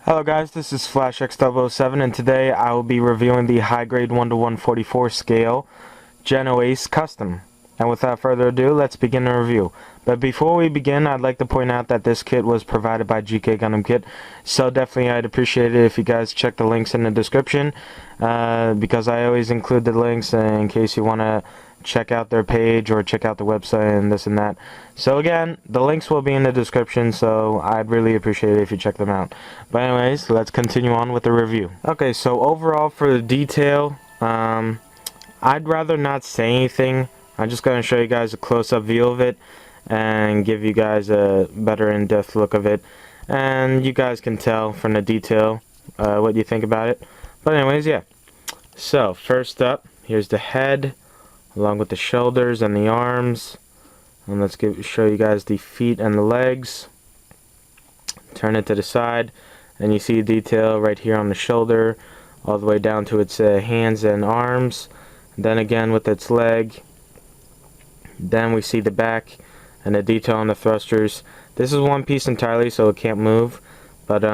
Hello guys, this is FlashX007 and today I will be reviewing the high grade 1:144 scale Genoace custom. And without further ado, let's begin the review. But before we begin, I'd like to point out that this kit was provided by GK Gundam Kit, so definitely I'd appreciate it if you guys check the links in the description, because I always include the links in case you want to check out their page or check out the website and this and that. So again, the links will be in the description, so I'd really appreciate it if you check them out. But anyways, let's continue on with the review. Okay, so overall for the detail, I'd rather not say anything. I'm just going to show you guys a close-up view of it and give you guys a better in-depth look of it, and you guys can tell from the detail what you think about it. But anyways, yeah. So first up, here's the head along with the shoulders and the arms, and let's show you guys the feet and the legs. Turn it to the side and you see detail right here on the shoulder all the way down to its hands and arms, then again with its leg. Then we see the back and the detail on the thrusters. This is one piece entirely, so it can't move, but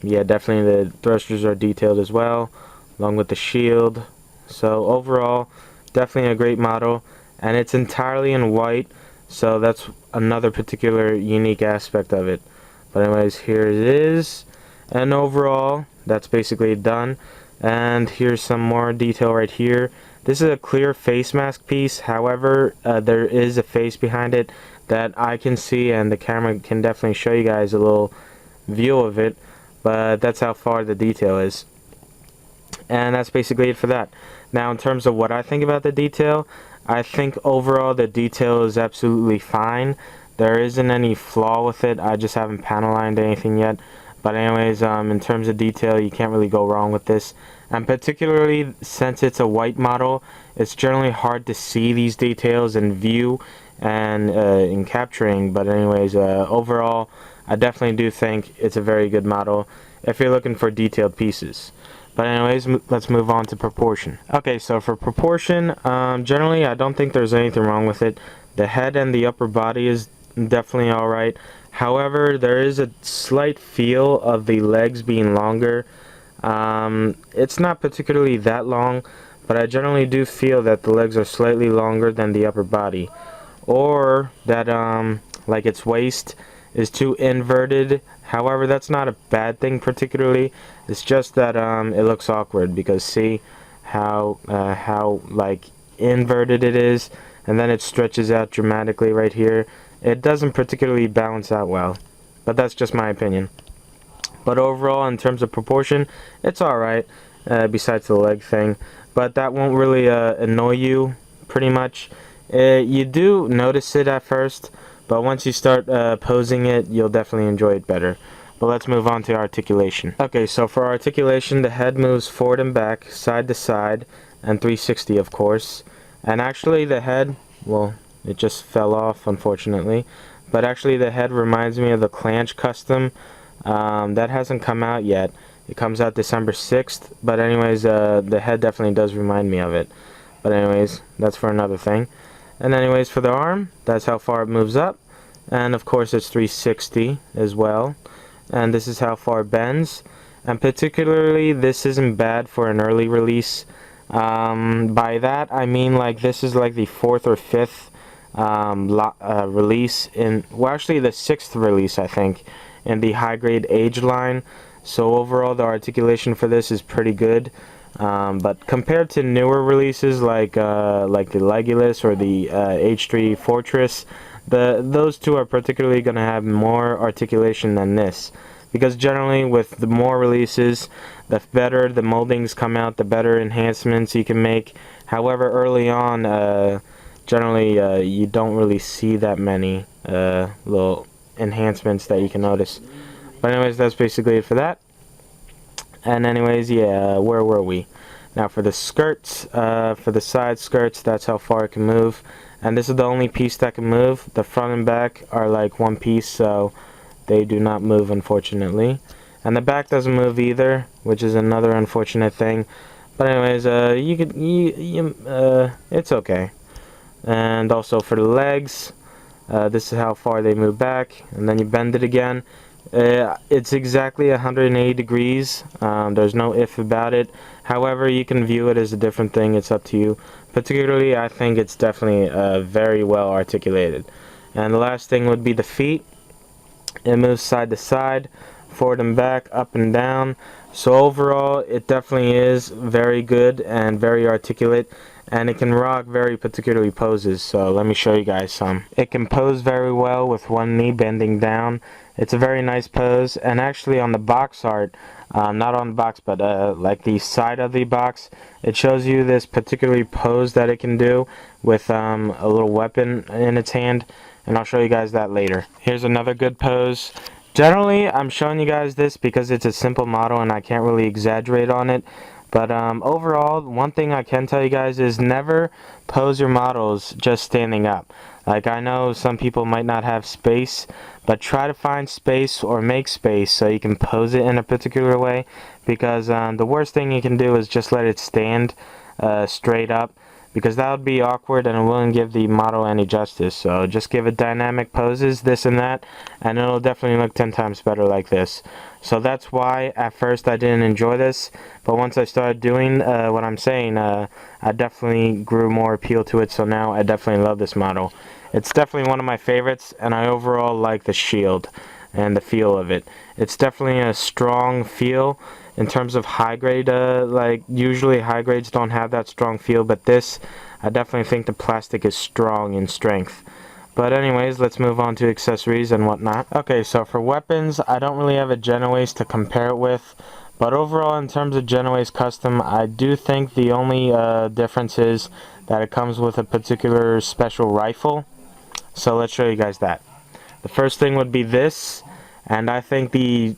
yeah, definitely the thrusters are detailed as well, along with the shield. So overall, definitely a great model, and it's entirely in white, so that's another particular unique aspect of it. But anyways, here it is, and overall that's basically done. And here's some more detail right here. This is a clear face mask piece, however there is a face behind it that I can see, and the camera can definitely show you guys a little view of it, but that's how far the detail is. And that's basically it for that. Now in terms of what I think about the detail, I think overall the detail is absolutely fine. There isn't any flaw with it. I just haven't panel lined anything yet. But anyways, in terms of detail, you can't really go wrong with this. And particularly since it's a white model, it's generally hard to see these details in view and in capturing. But anyways, overall, I definitely do think it's a very good model if you're looking for detailed pieces. But anyways, let's move on to proportion. Okay, so for proportion, generally I don't think there's anything wrong with it. The head and the upper body is definitely alright. However, there is a slight feel of the legs being longer. It's not particularly that long, but I generally do feel that the legs are slightly longer than the upper body, or that like its waist is too inverted. However, that's not a bad thing particularly. It's just that it looks awkward, because see how like inverted it is, and then it stretches out dramatically right here. It doesn't particularly balance out well, but that's just my opinion. But overall, in terms of proportion, it's alright, besides the leg thing, but that won't really annoy you pretty much. You do notice it at first, but once you start posing it, you'll definitely enjoy it better. But let's move on to articulation. Okay, so for articulation, the head moves forward and back, side to side, and 360 of course. And actually the head, well, it just fell off unfortunately, but actually the head reminds me of the Clanch custom. That hasn't come out yet. It comes out December 6th, but anyways, the head definitely does remind me of it. But anyways, that's for another thing. And anyways, for the arm, that's how far it moves up, and of course it's 360 as well. And this is how far it bends, and particularly this isn't bad for an early release. By that I mean like this is like the 4th or 5th release in, well actually the 6th release I think, in the high grade age line. So overall the articulation for this is pretty good, but compared to newer releases like the Legolas or the H3 Fortress, those two are particularly going to have more articulation than this, because generally with the more releases, the better the moldings come out, the better enhancements you can make. However, early on, generally you don't really see that many little enhancements that you can notice. But anyways, that's basically it for that. And anyways, yeah, where were we? Now for the skirts, for the side skirts, that's how far it can move. And this is the only piece that can move. The front and back are like one piece, so they do not move unfortunately. And the back doesn't move either, which is another unfortunate thing. But anyways, it's okay. And also for the legs, this is how far they move back, and then you bend it again, It's exactly 180 degrees. There's no if about it. However, you can view it as a different thing. It's up to you. Particularly, I think it's definitely very well articulated. And the last thing would be the feet. It moves side to side, forward and back, up and down. So overall, it definitely is very good and very articulate, and it can rock very particularly poses. So let me show you guys some. It can pose very well with one knee bending down. It's a very nice pose, and actually on the box art, not on the box, but like the side of the box, it shows you this particular pose that it can do with a little weapon in its hand, and I'll show you guys that later. Here's another good pose. Generally, I'm showing you guys this because it's a simple model and I can't really exaggerate on it. But overall, one thing I can tell you guys is never pose your models just standing up. Like, I know some people might not have space, but try to find space or make space so you can pose it in a particular way, because the worst thing you can do is just let it stand straight up, because that would be awkward and it wouldn't give the model any justice. So just give it dynamic poses, this and that, and it'll definitely look 10 times better like this. So that's why at first I didn't enjoy this, but once I started doing what I'm saying, I definitely grew more appeal to it. So now I definitely love this model. It's definitely one of my favorites, and I overall like the shield and the feel of it. It's definitely a strong feel. In terms of high grade, like usually high grades don't have that strong feel, but this, I definitely think the plastic is strong in strength. But anyways, let's move on to accessories and whatnot. Okay, so for weapons, I don't really have a Genoace to compare it with, but overall in terms of Genoace Custom, I do think the only difference is that it comes with a particular special rifle. So let's show you guys that. The first thing would be this, and I think the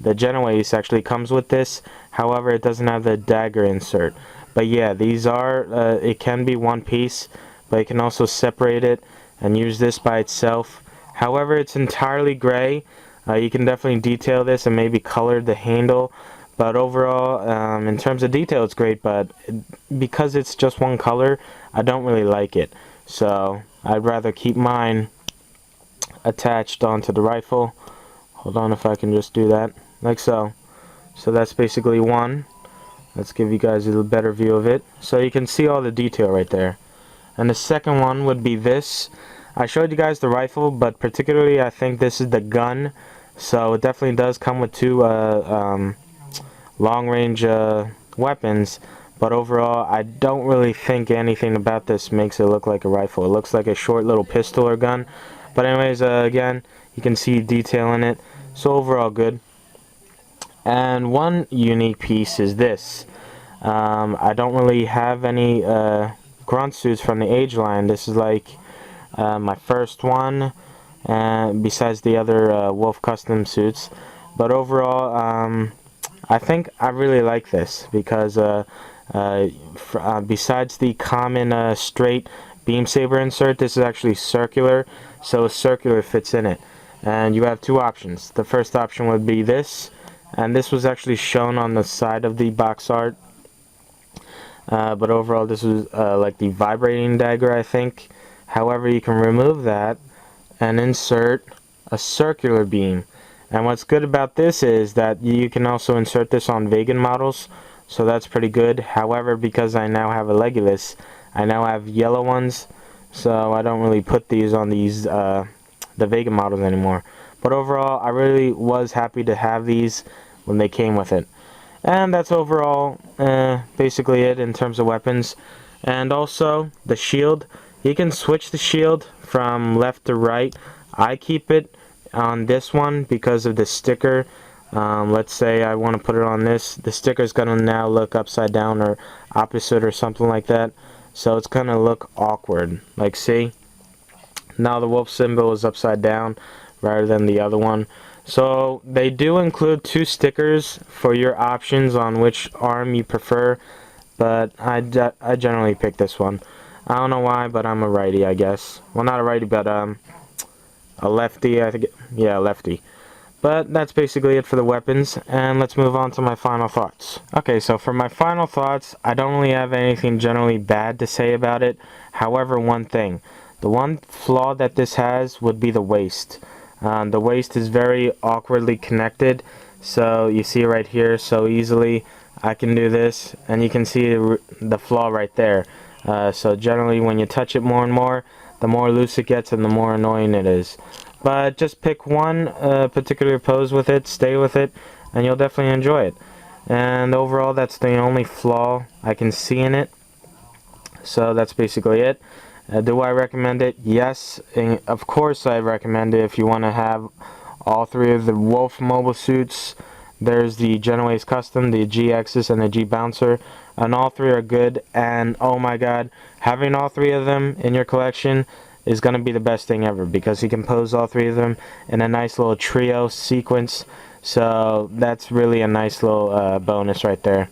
Genoace actually comes with this. However, it doesn't have the dagger insert. But yeah, these are, it can be one piece, but you can also separate it and use this by itself. However, it's entirely gray. You can definitely detail this and maybe color the handle. But overall, in terms of detail, it's great, but because it's just one color, I don't really like it. So I'd rather keep mine attached onto the rifle. Hold on, if I can just do that, like so. So that's basically one. Let's give you guys a little better view of it, so you can see all the detail right there. And the second one would be this. I showed you guys the rifle, but particularly I think this is the gun. So it definitely does come with two long-range weapons. But overall, I don't really think anything about this makes it look like a rifle. It looks like a short little pistol or gun. But anyways, again, you can see detail in it. So overall, good. And one unique piece is this. I don't really have any grunt suits from the age line. This is like my first one, besides the other Wolf custom suits. But overall, I think I really like this because besides the common straight beam saber insert, this is actually circular, so a circular fits in it. And you have two options. The first option would be this, and this was actually shown on the side of the box art. But overall, this was like the vibrating dagger, I think. However, you can remove that and insert a circular beam. And what's good about this is that you can also insert this on vegan models, so that's pretty good. However, because I now have a Legolas, I now have yellow ones, so I don't really put these on these the vegan models anymore. But overall, I really was happy to have these when they came with it. And that's overall basically it in terms of weapons. And also the shield, you can switch the shield from left to right. I keep it on this one because of the sticker. Let's say I want to put it on this, the sticker is going to now look upside down or opposite or something like that, so it's going to look awkward. Like, see, now the wolf symbol is upside down rather than the other one. So they do include two stickers for your options on which arm you prefer, but I generally pick this one. I don't know why, but I'm a righty, I guess. Well, not a righty, but a lefty, I think. Yeah, lefty. But that's basically it for the weapons, and let's move on to my final thoughts. Okay, so for my final thoughts, I don't really have anything generally bad to say about it. However, one thing. The one flaw that this has would be the waist. The waist is very awkwardly connected, so you see right here, so easily I can do this, and you can see the flaw right there. So generally when you touch it more and more, the more loose it gets and the more annoying it is. But just pick one particular pose with it, stay with it, and you'll definitely enjoy it. And overall, that's the only flaw I can see in it. So that's basically it. Do I recommend it? Yes, and of course I recommend it if you want to have all three of the Wolf mobile suits. There's the Genoace Custom, the G-Axis, and the G-Bouncer, and all three are good. And oh my god, having all three of them in your collection is going to be the best thing ever, because you can pose all three of them in a nice little trio sequence. So that's really a nice little bonus right there.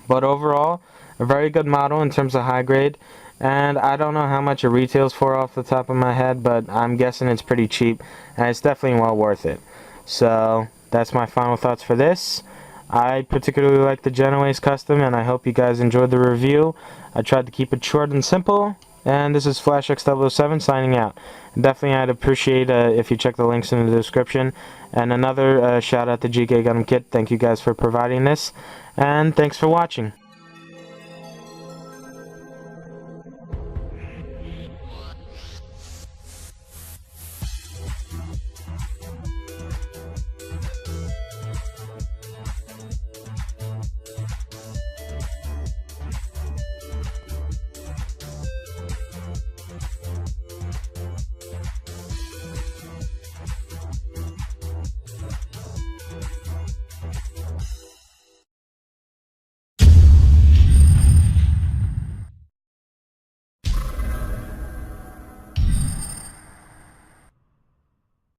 But overall, a very good model in terms of high grade. And I don't know how much it retails for off the top of my head, but I'm guessing it's pretty cheap, and it's definitely well worth it. So that's my final thoughts for this. I particularly like the Genoace Custom, and I hope you guys enjoyed the review. I tried to keep it short and simple, and this is FlashX007 signing out. Definitely I'd appreciate if you check the links in the description. And another shout out to GK Gundam Kit. Thank you guys for providing this, and thanks for watching.